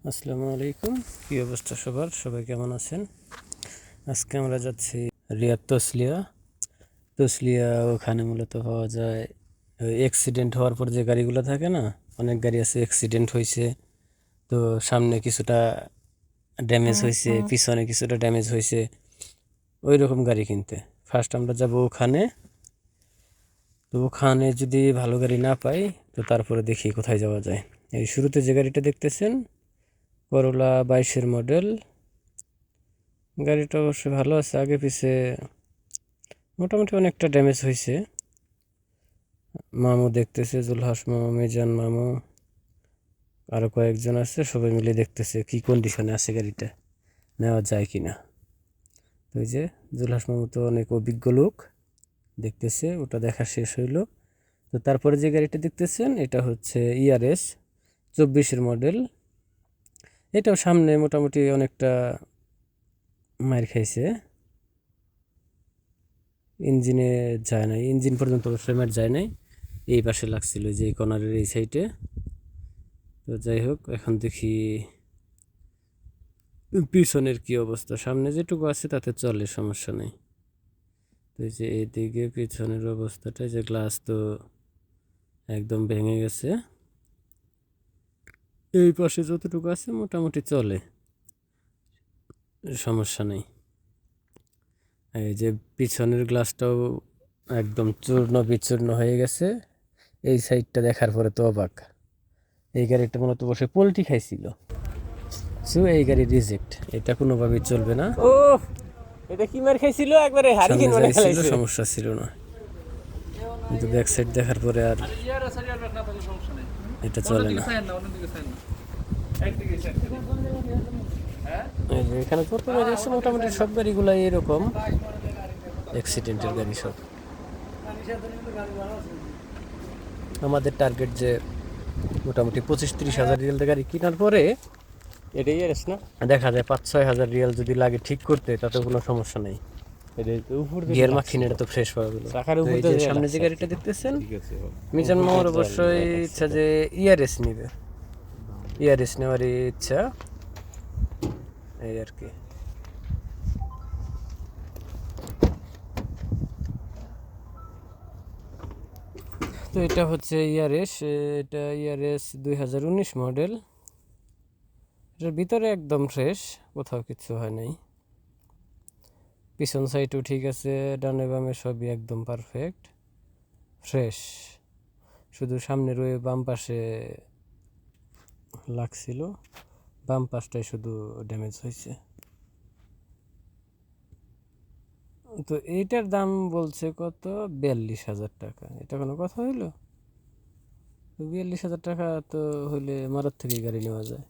আসসালামু আলাইকুম। কী অবস্থা সবার? সবাই কেমন আছেন? আজকে আমরা যাচ্ছি রিয়াদ তসলিয়া। ওখানে মূলত পাওয়া যায় ওই অ্যাক্সিডেন্ট হওয়ার পর যে গাড়িগুলো থাকে না, অনেক গাড়ি আছে অ্যাক্সিডেন্ট হয়েছে, তো সামনে কিছুটা ড্যামেজ হয়েছে, পিছনে কিছুটা ড্যামেজ হয়েছে, ওই রকম গাড়ি কিনতে ফার্স্ট আমরা যাব ওখানে। তো ওখানে যদি ভালো গাড়ি না পাই তো তারপরে দেখি কোথায় যাওয়া যায়। এই শুরুতে যে গাড়িটা দেখতেছেন করোলা 22-এর মডেল, গাড়িটা অবশ্যই ভালো আছে, আগে পিছে মোটামুটি অনেকটা ড্যামেজ হয়েছে। মামু দেখতেছে, জুলহাস মামু, মিজান মামু, আরও কয়েকজন আছে, সবাই মিলে দেখতেছে কি কন্ডিশনে আছে গাড়িটা, নেওয়া যায় কি না। তো ওই যে জুলহাস মামু তো অনেক অভিজ্ঞ লোক, দেখতেছে, ওটা দেখা শেষ হইলো। তো তারপরে যে গাড়িটা দেখতেছেন এটা হচ্ছে ইয়ারএস 24-এর মডেল। এটাও সামনে মোটামুটি অনেকটা মার খাইছে, ইঞ্জিনে যায় নাই, ইঞ্জিন পর্যন্ত ফ্রেমের যায় নাই, এই পাশে লাগছিল যে কর্নারের এই সাইডে। তো যাই হোক, এখন দেখি পিছনের কি অবস্থা। সামনে যেটুকু আছে তাতে চলে, সমস্যা নেই। তো এই যে এইদিকে পিছনের অবস্থাটা, যে গ্লাস তো একদম ভেঙে গেছে, এই পাশে যতটুকু আছে মোটামুটি চলে, সমস্যা নেই। এই যে পিছনের গ্লাসটাও একদম চূর্ণ বিচূর্ণ হয়ে গেছে, এই সাইডটা দেখার পরে তো অবাক। এই গাড়িটা মূলত বসে পোল্ট্রি খাইছিল, সো এই গাড়ি রিজেক্ট, এটা কোনোভাবেই চলবে না। ও এটা কি মার খাইছিল একবারে হারিকেন সামনে মানে যাই ছিল খেলাইছে। সমস্যা ছিল না, কিন্তু ব্যাক সাইড দেখার পরে আর এটা চলে না। এই যে এখানে যত গাড়ি আছে মোটামুটি সব গাড়িগুলাই এরকম অ্যাক্সিডেন্টের গাড়ি সব। আমাদের টার্গেট যে মোটামুটি 25-30 হাজার রিয়াল গাড়ি কেনার পরে এটাই আর না, দেখা যায় 5-6 হাজার রিয়াল যদি লাগে ঠিক করতে, তাতে কোনো সমস্যা নেই। এটা উপর গিয়ার মাখিনের তো ফ্রেশ পাওয়া গেল। চাকার তো উপর এই দিয়ে যে সামনে যে গাড়িটা দেখতেছেন, মিজান মামার অবশ্যই ইচ্ছা যে ইয়ারএস নিবে, ইয়ারএস নেওয়ারই ইচ্ছা, এই আর কি। তো এটা হচ্ছে ইয়ারএস, এটা ইয়ারএস 2019 মডেল। এটার ভিতরে একদম ফ্রেশ, কোথাও কিছু হয় নাই, পিছন সাইডও ঠিক আছে, ডানে বামে সবই একদম পারফেক্ট ফ্রেশ। শুধু সামনের ওই বাম পাশে লাগছিল, বাম পাশটাই শুধু ড্যামেজ হয়েছে। তো এইটার দাম বলছে কত, 42,000 টাকা। এটা কোনো কথা হইলো? 42,000 টাকা তো হইলে মারুত থেকেই গাড়ি নেওয়া যায়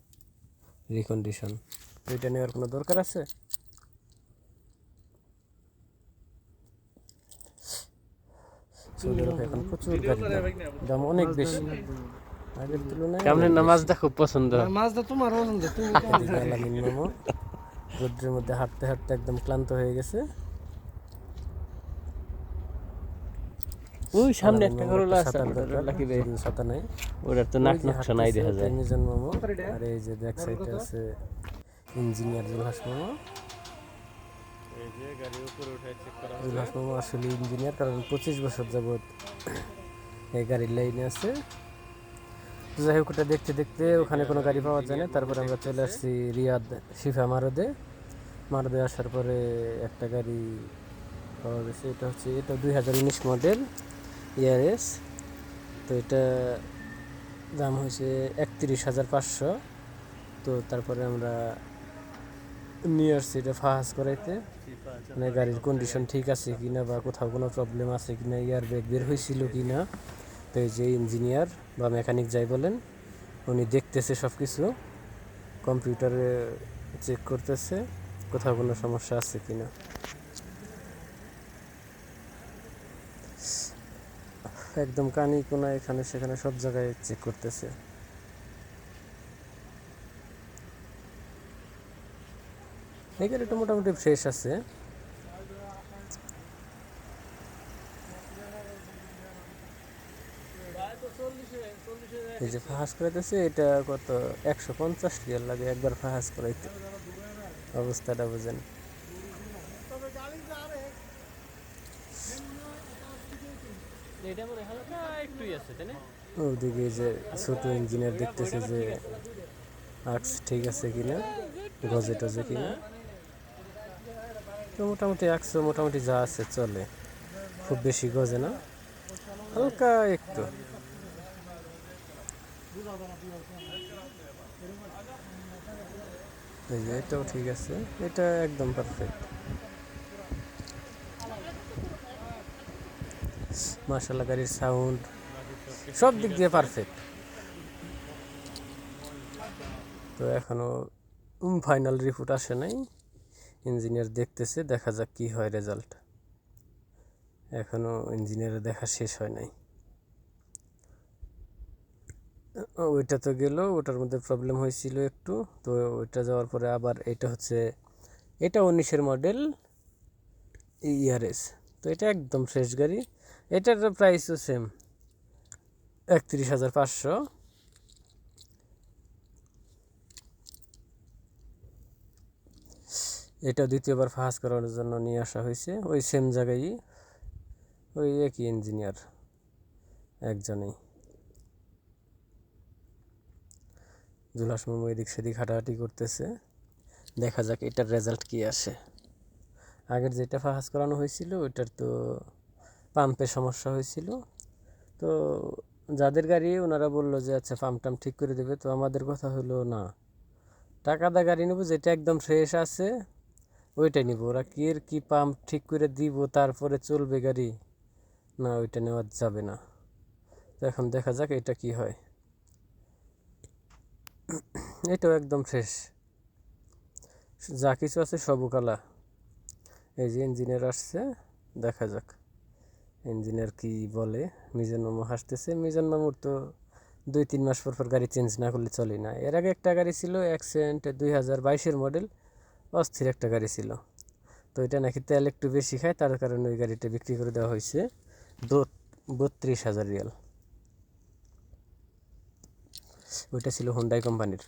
রিকন্ডিশন। তো এটা নেওয়ার কোনো দরকার আছে? সৌদি আরবে এখন প্রচুর গাড়ির দাম অনেক বেশি আগের তুলনায়। কেমন না মাছটা খুব পছন্দ, মাছটা তোমার পছন্দ, তুমি এদিকে আলামিন মামা রোদ্রের মধ্যে হাঁটতে হাঁটতে একদম ক্লান্ত হয়ে গেছে। ওই সামনে একটা আলামিন মামার করলা আছে, ছাতার ওটার দরকার, লাকি রে, যদিও ছাতা নাই। ওটার তো নাক নকশা নাই দেখা যায়। মিজান মামা, আর এই যে ব্যাক সাইডে আছে ইঞ্জিনিয়ার জুলহাস মামা। এই যে গাড়ি উপরে উঠাই চেক করা হবে। জুলহাস মামা আসলে ইঞ্জিনিয়ার, কারণ 25 বছর যাবৎ এই গাড়ির লাইনে আছে। যাই হোক, ওটা দেখতে দেখতে ওখানে কোনো গাড়ি পাওয়া যায় না, তারপরে আমরা চলে আসছি রিয়াদ শিফা মারদে আসার পরে একটা গাড়ি পাওয়া গেছে, এটা হচ্ছে, এটা 2019 মডেল ইয়ারএস। তো এটা দাম হয়েছে 31,500। তো তারপরে আমরা নিয়ে আসছি এটা ফাহাজ করাইতে, মানে গাড়ির কন্ডিশন ঠিক আছে কিনা বা কোথাও কোনো প্রবলেম আছে কিনা, ইয়ার ব্যাগ বের হয়েছিল কিনা। তো এই যে ইঞ্জিনিয়ার বা মেকানিক যাই বলেন, উনি দেখতেছে সব কিছু, কম্পিউটারে চেক করতেছে কোথাও কোনো সমস্যা আছে কিনা। একদম কানি কোনা এখানে সেখানে সব জায়গায় চেক করতেছে। এই গাড়িটা মোটামুটি ফ্রেশ আছে। এই যে ফাহাস করাইতেছে এটা কত 150 রিয়াল লাগে একবার ফাহাস করাইতে। অবস্থাটা বুঝেন। এটা মনে হয় হালকা একটুই আছে তাই না? ওদিকে যে ছোট ইঞ্জিনিয়ার দেখতেছে যে আর্টস ঠিক আছে কিনা, গজে টজে কিনা। তো মোটামুটি 100 মোটামুটি যা আছে চলে, খুব বেশি গজে না, হালকা একটু। এই যে এটাও ঠিক আছে, এটা একদম পারফেক্ট। মাশাআল্লাহ, গাড়ির সাউন্ড সব দিক দিয়ে পারফেক্ট। তো এখনো ফাইনাল রিপোর্ট আসে নাই, ইঞ্জিনিয়ার দেখতেছে, দেখা যাক কি হয় রেজাল্ট। এখনো ইঞ্জিনিয়ারের দেখা শেষ হয় নাই। ওইটা তো গেল, ওটার মধ্যে প্রবলেম হয়েছিল একটু, তো ওইটা যাওয়ার পরে আবার এটা হচ্ছে, এটা 19-এর মডেল ইয়ারএস। তো এটা একদম ফ্রেশ গাড়ি, এটার প্রাইসও সেম 31,500। এটা দ্বিতীয়বার ফাহাস করানোর জন্য নিয়ে আসা হয়েছে, ওই সেম জায়গায়, ওই একই ইঞ্জিনিয়ার একজনেই। জুলাস মামু এদিক সেদিক হাঁটাহাঁটি করতেছে, দেখা যাক এটার রেজাল্ট কি আসে। আগের যেটা ফাহাস করানো হয়েছিল ওইটার তো পাম্পে সমস্যা হয়েছিল, তো যাদের গাড়ি ওনারা বললো যে আচ্ছা পাম্প টাম ঠিক করে দেবে। তো আমাদের কথা হলো না, টাকা দা গাড়ি নেবো, যেটা একদম ফ্রেশ আছে ওইটাই নিব। ওরা কি এর কি পাম্প ঠিক করে দিব তারপরে চলবে গাড়ি, না ওইটা নেওয়া যাবে না। তো এখন দেখা যাক এটা কি হয়। এটাও একদম ফ্রেশ, যা কিছু আছে সবু কালা। এই যে ইঞ্জিনিয়ার আসছে, দেখা যাক ইঞ্জিনিয়ার কি বলে। মিজান মামু হাসতেছে, মিজান মামুর তো 2-3 মাস পর পর গাড়ি চেঞ্জ না করলে চলে না। এর আগে একটা গাড়ি ছিল অ্যাক্সেন্ট 2022-এর মডেল, অস্থির একটা গাড়ি ছিল। তো এটা নাকি তেল একটু বেশি খায়, তার কারণে ওই গাড়িটা বিক্রি করে দেওয়া হয়েছে 32,000 রিয়াল। ওইটা ছিল হুন্ডাই কোম্পানির।